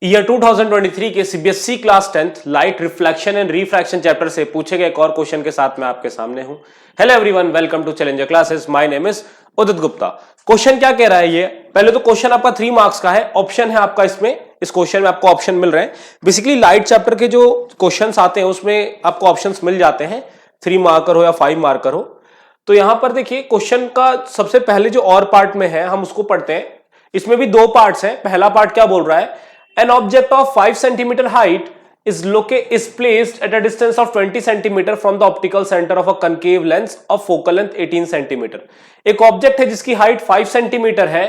Year 2023 के CBSE class 10th light reflection and refraction chapter से पूछे गए एक और क्वेश्चन के साथ मैं आपके सामने हूं। Hello everyone, welcome to challenger classes. My name is Udit Gupta. Question क्या कह रहा है ये? पहले तो क्वेश्चन आपका 3 मार्क्स का है। ऑप्शन है आपका इसमें, इस क्वेश्चन में आपको ऑप्शन मिल रहे हैं। बेसिकली लाइट चैप्टर के जो क्वेश्चंस आते हैं उसमें आपको ऑप्शंस मिल जाते हैं, 3 मार्कर हो या 5 मार्कर हो। तो यहां पर देखिए क्वेश्चन का सबसे पहले जो और पार्ट में है हम उसको पढ़ते हैं। इसमें भी 2 पार्ट्स हैं। पहला पार्ट क्या बोल रहा है? An object of 5 centimeter height is placed at a distance of 20 centimeter from the optical center of a concave lens of focal length 18 centimeter। एक ऑब्जेक्ट है जिसकी हाइट 5 सेंटीमीटर है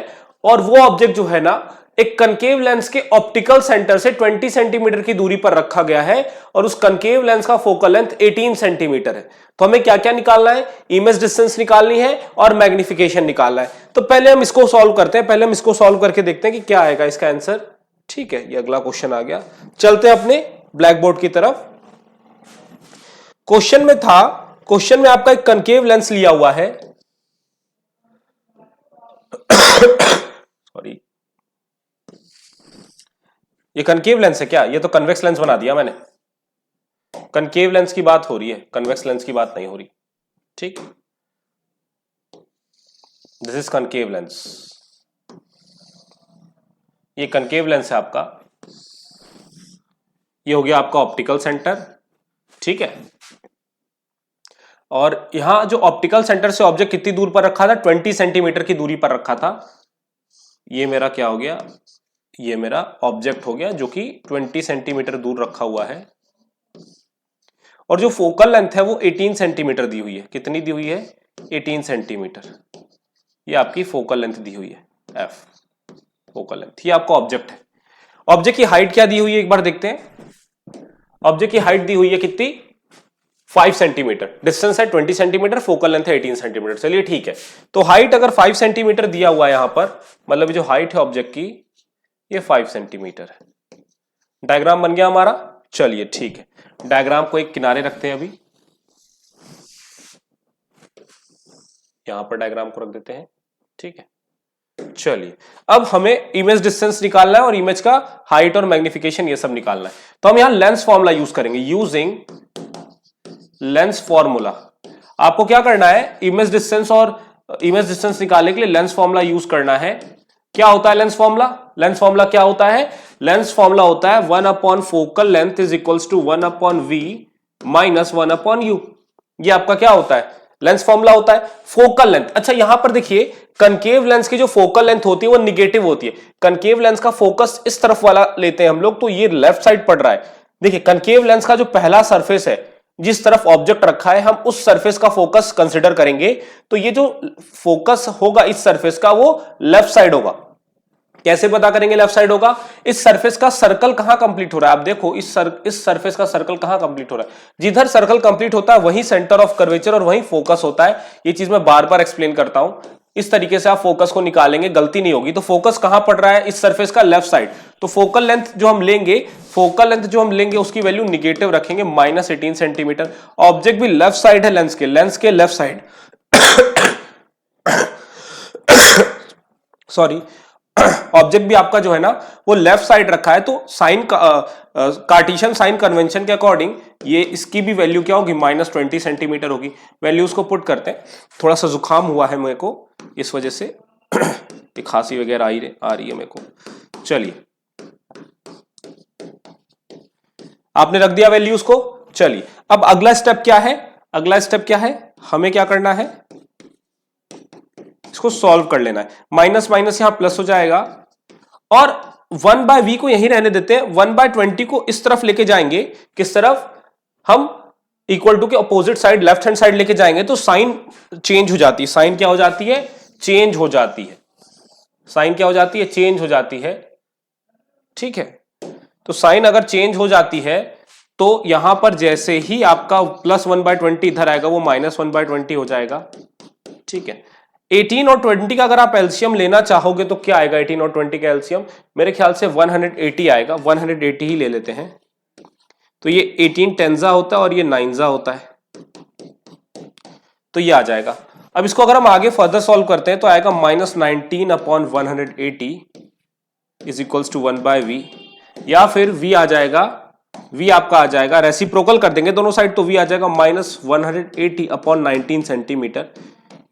और वो ऑब्जेक्ट जो है ना एक कनकेव लेंस के ऑप्टिकल सेंटर से 20 सेंटीमीटर की दूरी पर रखा गया है और उस कनकेव लेंस का फोकल लेंथ 18 सेंटीमीटर है। तो हमें क्या क्या निकालना है? इमेज डिस्टेंस निकालनी है और मैग्निफिकेशन निकालना है। तो पहले हम इसको सॉल्व करते हैं। पहले हम इसको सॉल्व करके देखते हैं कि क्या आएगा इसका आंसर। ठीक है, ये अगला क्वेश्चन आ गया। चलते हैं अपने ब्लैक बोर्ड की तरफ। क्वेश्चन में था, क्वेश्चन में आपका एक कनकेव लेंस लिया हुआ है। सॉरी, ये कनकेव लेंस है क्या? ये तो कन्वेक्स लेंस बना दिया मैंने। कनकेव लेंस की बात हो रही है, कन्वेक्स लेंस की बात नहीं हो रही। ठीक, दिस इज कनकेव लेंस। ये कनकेव लेंस है आपका। ये हो गया आपका ऑप्टिकल सेंटर। ठीक है, और यहां जो ऑप्टिकल सेंटर से ऑब्जेक्ट कितनी दूर पर रखा था? 20 सेंटीमीटर की दूरी पर रखा था। ये मेरा क्या हो गया? ये मेरा ऑब्जेक्ट हो गया जो कि 20 सेंटीमीटर दूर रखा हुआ है। और जो फोकल लेंथ है वो 18 सेंटीमीटर दी हुई है। कितनी दी हुई है? 18 सेंटीमीटर। ये आपकी फोकल लेंथ दी हुई है, एफ फोकल लेंथ। ये आपका ऑब्जेक्ट है। ऑब्जेक्ट की हाइट क्या दी हुई है एक बार देखते हैं। ऑब्जेक्ट की हाइट दी हुई है कितनी? 5 सेंटीमीटर। डिस्टेंस है 20 सेंटीमीटर, फोकल लेंथ है 18 सेंटीमीटर। चलिए ठीक है, तो हाइट अगर 5 सेंटीमीटर दिया हुआ है यहां पर, मतलब जो हाइट है ऑब्जेक्ट की ये 5 सेंटीमीटर है। डायग्राम बन गया हमारा। चलिए ठीक है, डायग्राम को एक किनारे रखते हैं। अभी यहां पर डायग्राम को रख देते हैं। ठीक है, चलिए अब हमें इमेज डिस्टेंस निकालना है और इमेज का हाइट और मैग्निफिकेशन ये सब निकालना है। तो हम यहां लेंस फॉर्मूला यूज करेंगे। यूजिंग लेंस फॉर्मूला आपको क्या करना है? इमेज डिस्टेंस और इमेज डिस्टेंस निकालने के लिए लेंस फॉर्मूला यूज करना है। क्या होता है लेंस फॉर्मूला? लेंस फॉर्मूला क्या होता है? लेंस फॉर्मूला होता है 1 upon focal length is equals to 1 upon v minus 1 upon u. ये आपका क्या होता है? लेंस फॉर्मूला होता है फोकल लेंथ। अच्छा, यहां पर देखिए कनकेव लेंस की जो फोकल लेंथ होती है वो निगेटिव होती है। कनकेव लेंस का फोकस इस तरफ वाला लेते हैं हम लोग, तो ये लेफ्ट साइड पड़ रहा है। देखिए कनकेव लेंस का जो पहला सरफेस है, जिस तरफ ऑब्जेक्ट रखा है, हम उस सरफेस का फोकस कंसीडर करेंगे। तो ये जो फोकस होगा इस सरफेस का वो लेफ्ट साइड होगा। कैसे पता करेंगे लेफ्ट साइड होगा? इस सरफेस का सर्कल कहां कंप्लीट हो रहा है? आप देखो इस सरफेस का सर्कल कहां कंप्लीट हो रहा है? जिधर सर्कल कंप्लीट होता है वही सेंटर ऑफ कर्वेचर और वही फोकस होता है। ये चीज मैं बार बार एक्सप्लेन करता हूं। इस तरीके से आप फोकस को निकालेंगे, गलती नहीं होगी। तो फोकस कहां पड़ रहा है? इस सरफेस का लेफ्ट साइड। तो फोकल लेंथ जो हम लेंगे उसकी वैल्यू निगेटिव रखेंगे, -18 सेंटीमीटर। ऑब्जेक्ट भी लेफ्ट साइड है लेंस के लेफ्ट साइड। सॉरी, ऑब्जेक्ट भी आपका जो है ना वो लेफ्ट साइड रखा है। तो साइन कार्टेशियन साइन कन्वेंशन के अकॉर्डिंग ये इसकी भी वैल्यू क्या होगी? -20 सेंटीमीटर होगी। वैल्यूज को पुट करते हैं। थोड़ा सा जुकाम हुआ है मेरे को, इस वजह से खांसी वगैरह आ रही है मेरे को। चलिए, आपने रख दिया वैल्यूज को। चलिए अब अगला स्टेप क्या है? अगला स्टेप क्या है? हमें क्या करना है? इसको सॉल्व कर लेना है। माइनस माइनस यहां प्लस हो जाएगा और 1/v को यहीं रहने देते हैं। 1/20 को इस तरफ लेके जाएंगे। किस तरफ? हम इक्वल टू के opposite side, left hand side लेके जाएंगे तो साइन चेंज हो जाती है। साइन क्या हो जाती है? चेंज हो जाती है। साइन क्या हो जाती है? चेंज हो जाती है। ठीक है, तो साइन अगर चेंज हो जाती है तो यहां पर जैसे ही आपका प्लस 1/20 इधर आएगा वो -1/20 हो जाएगा। ठीक है, 18 और 20 का अगर आप एलसीएम लेना चाहोगे तो क्या आएगा? 18 और 20 का एलसीएम मेरे ख्याल से 180 आएगा। 180 ही ले लेते हैं। तो ये 18 टेंजा होता है और ये 9 होता है, तो ये आ जाएगा। अब इसको अगर हम आगे फर्दर सॉल्व करते हैं तो आएगा -19 upon 180 is equals to 1/v। या फिर v आ जाएगा, v आपका आ जाएगा, रेसिप्रोकल कर देंगे दोनों साइड तो v आ जाएगा -180 अपॉन 19 सेंटीमीटर।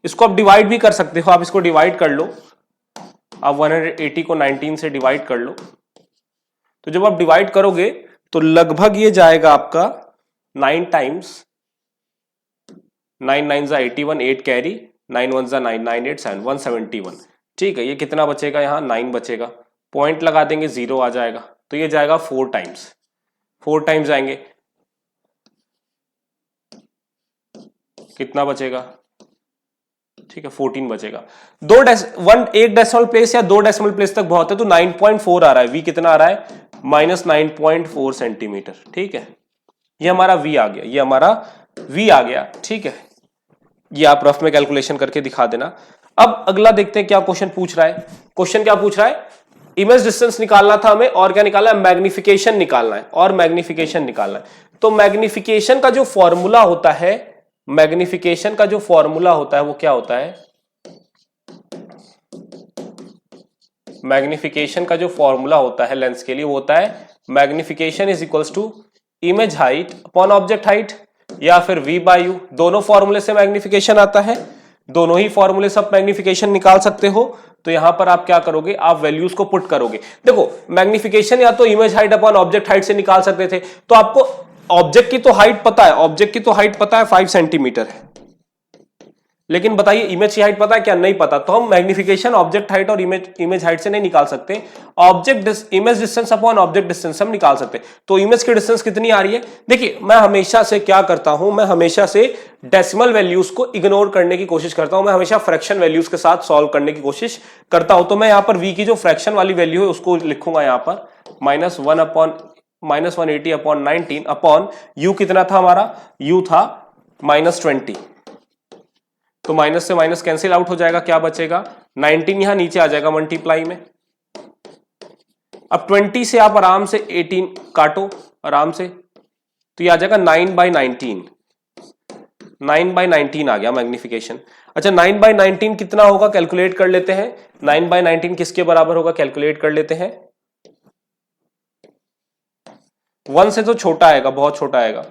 इसको आप डिवाइड भी कर सकते हो, आप इसको डिवाइड कर लो, आप 180 को 19 से डिवाइड कर लो, तो जब आप डिवाइड करोगे तो लगभग ये जाएगा आपका 9 टाइम्स 9 9 81, 8 कैरी, 9 1 9 9 8 7 171। ठीक है, ये कितना बचेगा, यहाँ 9 बचेगा, पॉइंट लगा देंगे, 0 आ जाएगा, तो ये जाएगा 4 टाइम्स, 4 टाइम्स जाएंगे, कितना बचेगा, ठीक है 14 बचेगा। एक डेसिमल प्लेस या 2 डेसिमल प्लेस तक बहुत है, तो 9.4 आ रहा है, v कितना आ रहा है, -9.4 सेंटीमीटर। ठीक है, ये हमारा v आ गया, ये हमारा v आ गया। ठीक है, ये आप रफ में कैलकुलेशन करके दिखा देना। अब अगला देखते हैं क्या क्वेश्चन पूछ रहा है। क्वेश्चन क्या पूछ रहा है, इमेज डिस्टेंस निकालना था हमें, और क्या निकालना है, मैग्निफिकेशन निकालना है, और मैग्निफिकेशन निकालना है। तो मैग्निफिकेशन का जो फॉर्मूला होता है, मैग्निफिकेशन का जो फॉर्मूला होता है वो क्या होता है, मैग्निफिकेशन का जो फॉर्मूला होता है लेंस के लिए वो होता है magnification is equals to image height upon object height, या फिर v बाई यू। दोनों फॉर्मूले से मैग्निफिकेशन आता है, दोनों ही फॉर्मूले से आप मैग्निफिकेशन निकाल सकते हो। तो यहां पर आप क्या करोगे, आप वैल्यूज को पुट करोगे। देखो मैग्निफिकेशन या तो image height upon object height से निकाल सकते थे, तो आपको ऑब्जेक्ट की तो हाइट पता है, ऑब्जेक्ट की तो हाइट पता है 5 सेंटीमीटर है, लेकिन बताइए इमेज की हाइट पता है क्या, नहीं पता। तो हम मैग्निफिकेशन ऑब्जेक्ट हाइट और इमेज हाइट से नहीं निकाल सकते, image distance upon object distance हम निकाल सकते। तो इमेज की डिस्टेंस कितनी आ रही है, देखिए मैं हमेशा से क्या करता हूं, मैं हमेशा से डेसिमल वैल्यूज को इग्नोर करने की कोशिश करता हूं, मैं हमेशा फ्रैक्शन वैल्यूज के साथ सॉल्व करने की कोशिश करता हूं। तो मैं यहां पर v की जो फ्रैक्शन वाली वैल्यू है उसको लिखूंगा यहां पर -180 अपॉन 19 अपॉन u कितना था हमारा, u था -20, तो माइनस से माइनस कैंसिल आउट हो जाएगा, क्या बचेगा 19 यहां नीचे आ जाएगा मल्टीप्लाई में। अब 20 से आप आराम से 18 काटो आराम से, तो ये आ जाएगा 9/19, 9/19 आ गया मैग्निफिकेशन। अच्छा 9/19 कितना होगा कैलकुलेट कर लेते हैं, 9/19 किसके बराबर होगा कैलकुलेट कर लेते हैं, 1 से तो छोटा आएगा, बहुत छोटा आएगा,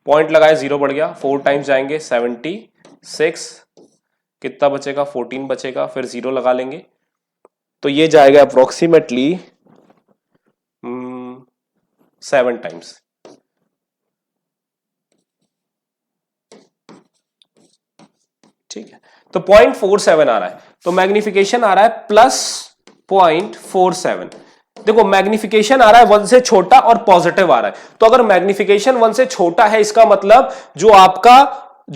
पॉइंट लगाए 0 बढ़ गया, 4 टाइम्स जाएंगे 76, कितना बचेगा 14 बचेगा, फिर 0 लगा लेंगे, तो ये जाएगा अप्रोक्सीमेटली 7 टाइम्स। ठीक है, तो 0.47 आ रहा है, तो मैग्निफिकेशन आ रहा है +0.47। देखो मैग्निफिकेशन आ रहा है 1 से छोटा और पॉजिटिव आ रहा है, तो अगर मैग्निफिकेशन 1 से छोटा है इसका मतलब जो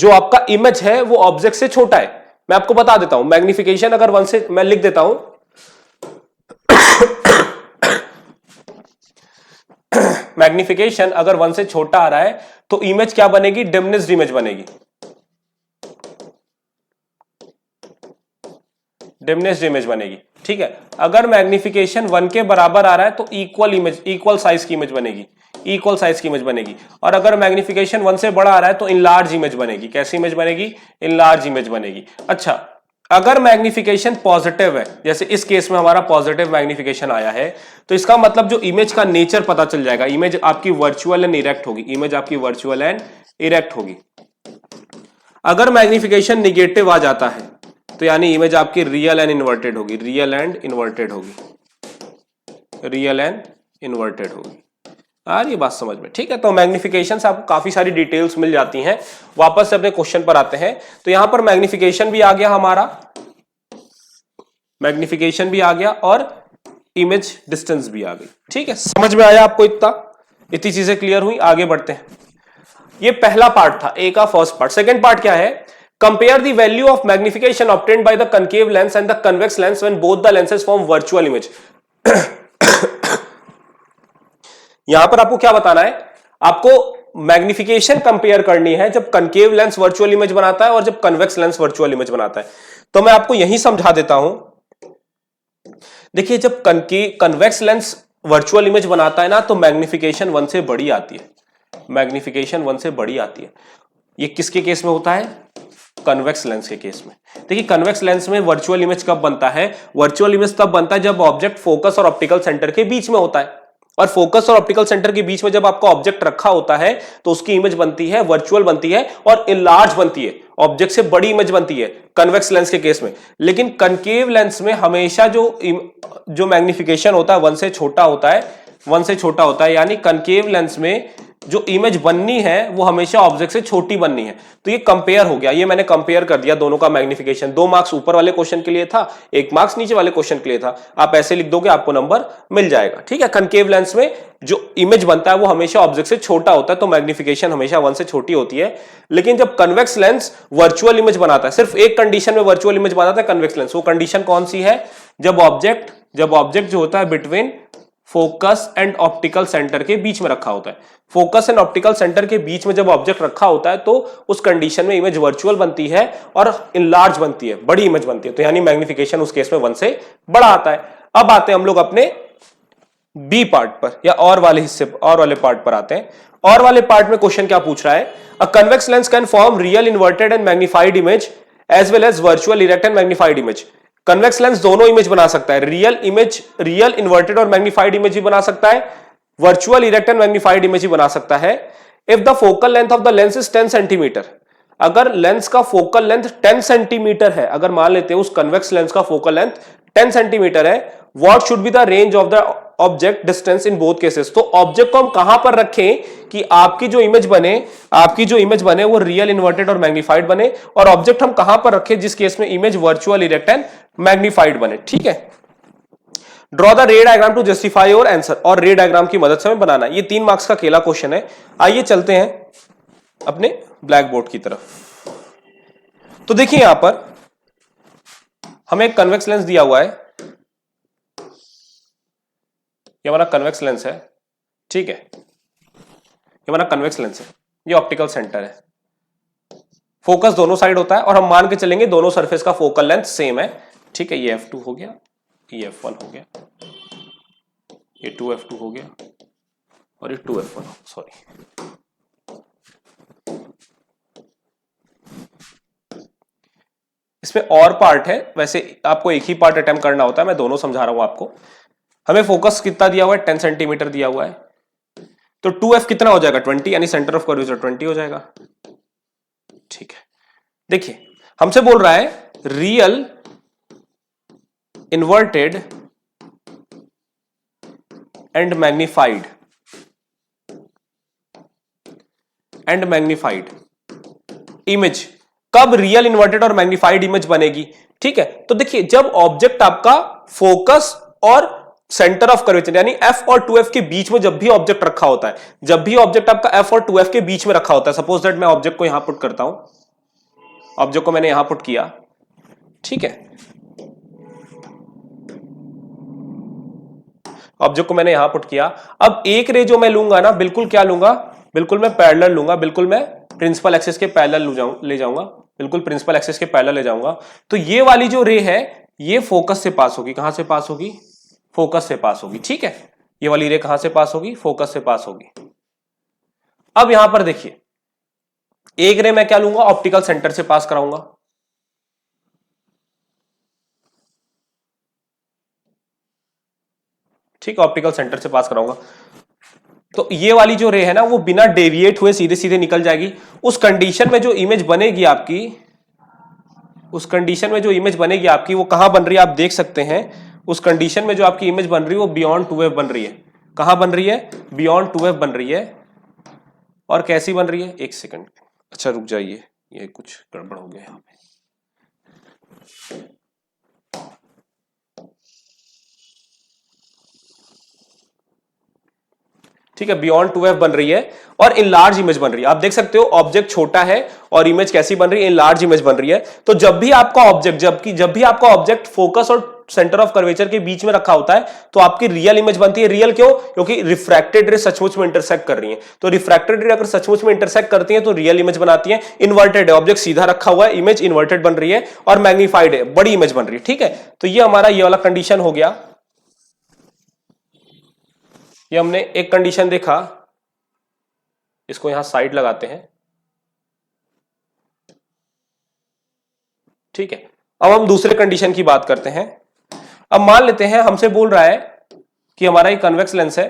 आपका इमेज है वो ऑब्जेक्ट से छोटा है। मैं आपको बता देता हूं, मैग्निफिकेशन अगर 1 से, मैं लिख देता हूं मैग्निफिकेशन अगर 1 से छोटा आ रहा है तो इमेज क्या बनेगी, डिमिनिश्ड इमेज बनेगी, डिमिनिश्ड इमेज बनेगी। ठीक है, अगर मैग्निफिकेशन 1 के बराबर आ रहा है तो इक्वल साइज की इमेज बनेगी, इक्वल साइज की इमेज बनेगी। और अगर मैग्निफिकेशन 1 से बड़ा आ रहा है तो इनलार्ज इमेज बनेगी। कैसी इमेज बनेगी, इनलार्ज इमेज बनेगी। अच्छा अगर मैग्निफिकेशन पॉजिटिव है, जैसे इस केस में हमारा पॉजिटिव मैग्निफिकेशन आया है, तो इसका मतलब जो इमेज का नेचर पता चल जाएगा, इमेज आपकी वर्चुअल एंड इरेक्ट होगी, इमेज आपकी वर्चुअल एंड इरेक्ट होगी। अगर मैग्निफिकेशन निगेटिव आ जाता है तो यानी इमेज आपकी रियल एंड इन्वर्टेड होगी, रियल एंड इन्वर्टेड होगी, रियल एंड इन्वर्टेड होगी। आ रही है बात समझ में। ठीक है, तो मैग्निफिकेशन से आपको काफी सारी डिटेल्स मिल जाती हैं। वापस से अपने क्वेश्चन पर आते हैं, तो यहां पर मैग्निफिकेशन भी आ गया हमारा, मैग्निफिकेशन भी आ गया और इमेज डिस्टेंस भी आ गई। ठीक है, समझ में आया आपको, इतनी चीजें क्लियर हुई, आगे बढ़ते हैं। ये पहला पार्ट था, ए का फर्स्ट पार्ट। सेकंड पार्ट क्या है, compare the value of magnification obtained by the concave lens and the convex lens when both the lenses form virtual image. यहां पर आपको क्या बताना है, आपको मैग्निफिकेशन कंपेयर करनी है जब कनकेव लेंस वर्चुअल इमेज बनाता है और जब कन्वेक्स लेंस वर्चुअल इमेज बनाता है। तो मैं आपको यही समझा देता हूं। देखिए जब कन्वेक्स लेंस वर्चुअल इमेज बनाता है ना, तो मैग्निफिकेशन 1 से बड़ी आती है, मैग्निफिकेशन 1 से बड़ी आती है। ये किसके केस में होता है, कन्वेक्स लेंस के केस में। देखिए कन्वेक्स लेंस में वर्चुअल इमेज कब बनता है, वर्चुअल इमेज तब बनता है जब ऑब्जेक्ट फोकस और ऑप्टिकल सेंटर के बीच में होता है। और फोकस और ऑप्टिकल सेंटर के बीच में जब आपका ऑब्जेक्ट रखा होता है तो उसकी इमेज बनती है वर्चुअल बनती है और इनलार्ज बनती है, ऑब्जेक्ट से बड़ी इमेज बनती है कन्वेक्स लेंस के केस में। लेकिन कनकेव लेंस में हमेशा जो मैग्निफिकेशन होता है 1 से छोटा होता है, 1 से छोटा होता है, यानी कनकेव लेंस में जो इमेज बननी है वो हमेशा ऑब्जेक्ट से छोटी बननी है। तो ये कंपेयर हो गया, ये मैंने कंपेयर कर दिया दोनों का मैग्निफिकेशन। 2 मार्क्स ऊपर वाले क्वेश्चन के लिए था, 1 मार्क्स नीचे वाले क्वेश्चन के लिए था। आप ऐसे लिख दोगे आपको नंबर मिल जाएगा। ठीक है, कनकेव लेंस में जो इमेज बनता है वो हमेशा ऑब्जेक्ट से छोटा होता है, तो मैग्निफिकेशन हमेशा 1 से छोटी होती है। लेकिन जब कन्वेक्स लेंस वर्चुअल इमेज बनाता है, सिर्फ एक कंडीशन में वर्चुअल इमेज बनाता है कन्वेक्स लेंस, वो कंडीशन कौन सी है? जब ऑब्जेक्ट जो होता है between focus and optical centre के बीच में रखा होता है। फोकस एंड ऑप्टिकल सेंटर के बीच में जब ऑब्जेक्ट रखा होता है तो उस कंडीशन में इमेज वर्चुअल बनती है और इनलार्ज बनती है, बड़ी इमेज बनती है। तो यानी मैग्निफिकेशन उस केस में 1 से बड़ा आता है। अब आते हैं हम लोग अपने बी पार्ट पर, या और वाले पार्ट पर आते हैं। और वाले पार्ट में क्वेश्चन क्या पूछ रहा है? A convex lens can form real inverted and magnified image as well as virtual erect and magnified image. Convex lens दोनों इमेज बना सकता है, रियल इन्वर्टेड और मैग्निफाइड इमेज भी बना सकता है, virtual erect and magnified image ही बना सकता है। If the focal length of the lens is 10 centimetre, अगर लेंस का फोकल लेंथ 10 सेंटीमीटर है, अगर मान लेते हैं उस कन्वेक्स लेंस का फोकल लेंथ 10 सेंटीमीटर है, what should be the range of the object distance in both cases. तो ऑब्जेक्ट को हम कहां पर रखें कि आपकी जो इमेज बने वो रियल इन्वर्टेड और मैग्निफाइड बने, और ऑब्जेक्ट हम कहां पर रखें जिस केस में image virtual erect and magnified बने। ठीक है, draw the ray diagram to justify your answer, और रे डायग्राम की मदद से हमें बनाना है। ये 3 मार्क्स का अकेला क्वेश्चन है। आइए चलते हैं अपने ब्लैक बोर्ड की तरफ। तो देखिए यहां पर हमें एक कन्वेक्स लेंस दिया हुआ है, ये हमारा कन्वेक्स लेंस है। ठीक है, ये हमारा कन्वेक्स लेंस है, ये ऑप्टिकल सेंटर है। फोकस दोनों साइड होता है और हम मान के चलेंगे दोनों सरफेस का फोकल लेंथ सेम है। ठीक है, ये f2 हो गया, ये f1 हो गया, ये 2f2 हो गया और ये 2f1, सॉरी। इसमें और पार्ट है, वैसे आपको एक ही पार्ट अटेम्प्ट करना होता है, मैं दोनों समझा रहा हूं आपको। हमें फोकस कितना दिया हुआ है? 10 सेंटीमीटर दिया हुआ है, तो 2f कितना हो जाएगा? 20, यानी सेंटर ऑफ कर्वेचर 20 हो जाएगा। ठीक है, देखिए हमसे बोल रहा है real inverted and magnified image, कब रियल इन्वर्टेड और मैग्निफाइड इमेज बनेगी? ठीक है, तो देखिए जब ऑब्जेक्ट आपका फोकस और सेंटर ऑफ कर्वेचर यानी f और 2f के बीच में जब भी ऑब्जेक्ट रखा होता है, जब भी ऑब्जेक्ट आपका f और 2f के बीच में रखा होता है, सपोज दैट मैं ऑब्जेक्ट को यहां पुट करता हूं, ऑब्जेक्ट को मैंने यहां पुट किया। ठीक है, ऑब्जेक्ट को मैंने यहां पुट किया। अब एक रे जो मैं लूंगा ना, बिल्कुल क्या लूंगा? बिल्कुल मैं पैरेलल लूंगा, बिल्कुल मैं प्रिंसिपल एक्सिस के पैरेलल ले जाऊंगा, बिल्कुल प्रिंसिपल एक्सिस के पैरेलल ले जाऊंगा। तो ये वाली जो रे है ये फोकस से पास होगी। कहां से पास होगी? फोकस से पास होगी। ठीक है, ये वाली रे कहां से पास होगी? फोकस से पास होगी। अब यहां पर देखिए एक रे मैं क्या लूंगा? ऑप्टिकल सेंटर से पास कराऊंगा। ठीक, ऑप्टिकल सेंटर से पास कराऊंगा। तो ये वाली जो रे है ना वो बिना डेविएट हुए सीधे सीधे निकल जाएगी। उस कंडीशन में जो इमेज बनेगी आपकी, वो कहां बन रही है आप देख सकते हैं। उस कंडीशन में जो आपकी इमेज बन रही है वो बियॉन्ड 2f बन रही है। कहां बन रही है? बियॉन्ड 2f बन रही है। और कैसी बन रही है? एक सेकंड, अच्छा रुक जाइए, ये कुछ गड़बड़ हो गया यहां पे। ठीक है, बियॉन्ड 2f बन रही है और इन लार्ज इमेज बन रही है। आप देख सकते हो ऑब्जेक्ट छोटा है और इमेज कैसी बन रही है? इन लार्ज इमेज बन रही है। तो जब भी आपका ऑब्जेक्ट फोकस और सेंटर ऑफ कर्वेचर के बीच में रखा होता है तो आपकी रियल इमेज बनती है। रियल क्यों? क्योंकि रिफ्रैक्टेड रे सचमुच में इंटरसेक्ट कर रही है। तो रिफ्रैक्टेड रे अगर सचमुच में इंटरसेक्ट करती है तो रियल इमेज बनाती है। इन्वर्टेड है, ऑब्जेक्ट सीधा रखा हुआ है, इमेज इन्वर्टेड बन रही है, और मैग्निफाइड है, बड़ी इमेज बन रही है। ठीक है, तो ये हमारा ये वाला कंडीशन हो गया। ये हमने एक कंडीशन देखा, इसको यहां साइड लगाते हैं। ठीक है, अब हम दूसरे कंडीशन की बात करते हैं। अब मान लेते हैं हमसे बोल रहा है कि हमारा ये कन्वेक्स लेंस है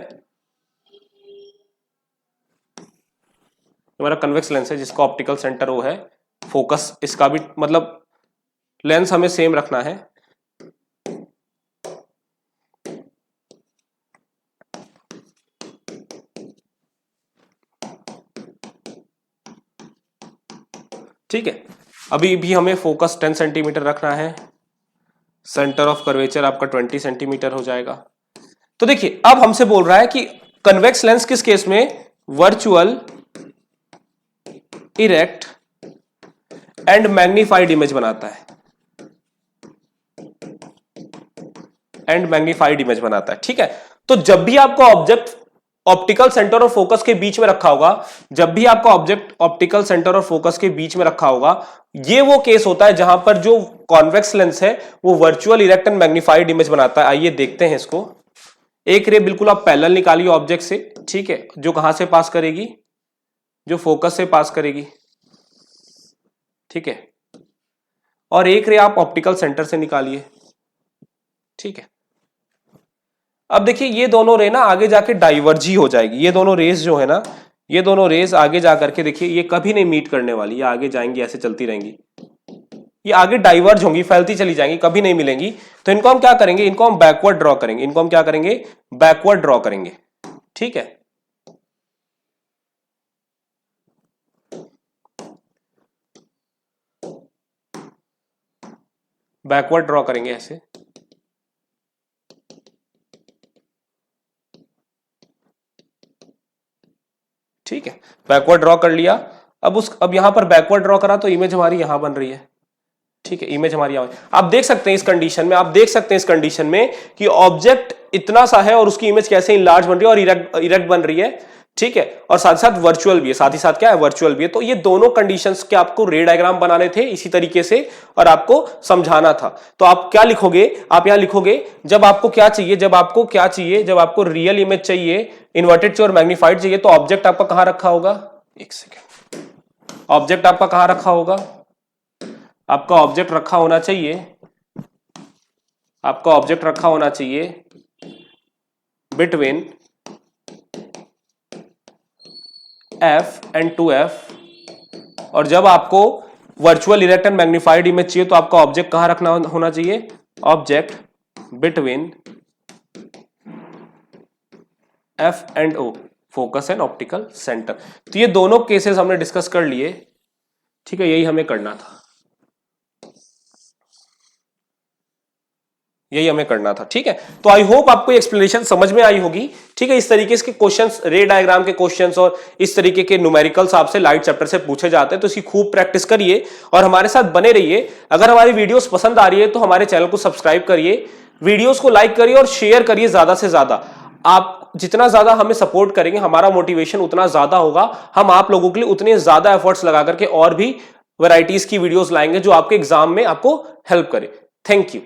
हमारा कन्वेक्स लेंस है जिसका ऑप्टिकल सेंटर वो है, फोकस इसका भी मतलब लेंस हमें सेम रखना है। ठीक है, अभी भी हमें फोकस 10 सेंटीमीटर रखना है, सेंटर ऑफ कर्वेचर आपका 20 सेंटीमीटर हो जाएगा। तो देखिए अब हमसे बोल रहा है कि कन्वेक्स लेंस किस केस में, virtual erect and magnified image बनाता है, एंड मैग्नीफाइड इमेज बनाता है। ठीक है, तो जब भी आपका ऑब्जेक्ट ऑप्टिकल सेंटर और फोकस के बीच में रखा होगा, जब भी आपका ऑब्जेक्ट ऑप्टिकल सेंटर और फोकस के बीच में रखा होगा, ये वो केस होता है जहां पर जो कॉन्वेक्स लेंस है वो virtual erect and magnified image बनाता है। आइए देखते हैं इसको। एक रे बिल्कुल आप पैरेलल निकालिए ऑब्जेक्ट से, ठीक है, जो कहां से पास करेगी, जो फोकस से पास करेगी, ठीक है, और एक रे आप ऑप्टिकल सेंटर से निकालिए, ठीक है। अब देखिए ये दोनों रे ना आगे जाके डाइवर्जी हो जाएगी, ये दोनों रेस जो है ना, ये दोनों रेस आगे जाकर के देखिए ये कभी नहीं मीट करने वाली, ये आगे जाएंगी, ऐसे चलती रहेंगी, ये आगे डाइवर्ज होंगी, फैलती चली जाएंगी, कभी नहीं मिलेंगी। तो इनको हम क्या करेंगे, इनको हम बैकवर्ड ड्रॉ करेंगे, इनको हम क्या करेंगे, बैकवर्ड ड्रॉ करेंगे, ठीक है। बैकवर्ड ड्रॉ करेंगे ऐसे, ठीक है, बैकवर्ड ड्रॉ कर लिया। अब यहां पर बैकवर्ड ड्रॉ करा तो इमेज हमारी यहां बन रही है, ठीक है, इमेज हमारी यहां। आप देख सकते हैं इस कंडीशन में, आप देख सकते हैं इस कंडीशन में कि ऑब्जेक्ट इतना सा है और उसकी इमेज कैसे इनलार्ज बन रही है और इरेक्ट बन रही है, ठीक है, और साथ ही साथ वर्चुअल भी है, साथ ही साथ क्या है, वर्चुअल भी है। तो ये दोनों कंडीशंस के आपको रे डायग्राम बनाने थे इसी तरीके से और आपको समझाना था। तो आप क्या लिखोगे, आप यहां लिखोगे जब आपको क्या चाहिए, जब आपको क्या चाहिए, जब आपको रियल इमेज चाहिए, इन्वर्टेड चाहिए और मैग्नीफाइड चाहिए, तो ऑब्जेक्ट आपका कहां रखा होगा, एक सेकेंड, ऑब्जेक्ट आपका कहां रखा होगा, आपका ऑब्जेक्ट रखा होना चाहिए, आपका ऑब्जेक्ट रखा होना चाहिए बिटवीन F एंड 2F। और जब आपको virtual erect and magnified image चाहिए तो आपका ऑब्जेक्ट कहां रखना होना चाहिए, object between F and O, focus and optical centre. तो ये दोनों केसेस हमने डिस्कस कर लिए, ठीक है, यही हमें करना था, यही हमें करना था, ठीक है। तो आई होप आपको एक्सप्लेनेशन समझ में आई होगी, ठीक है। इस तरीके के क्वेश्चंस, रे डायग्राम के क्वेश्चंस और इस तरीके के न्यूमेरिकल्स आपसे लाइट चैप्टर से पूछे जाते हैं, तो इसकी खूब प्रैक्टिस करिए और हमारे साथ बने रहिए। अगर हमारी वीडियोस पसंद आ रही है तो हमारे चैनल को सब्सक्राइब करिए, वीडियोस को लाइक करिए और शेयर करिए ज्यादा से ज्यादा। आप जितना ज्यादा हमें सपोर्ट करेंगे, हमारा मोटिवेशन उतना ज्यादा होगा, हम आप लोगों के लिए उतने ज्यादा एफर्ट्स लगा करके और भी वैरायटीज की वीडियोस लाएंगे जो आपके एग्जाम में आपको हेल्प करे। Thank you.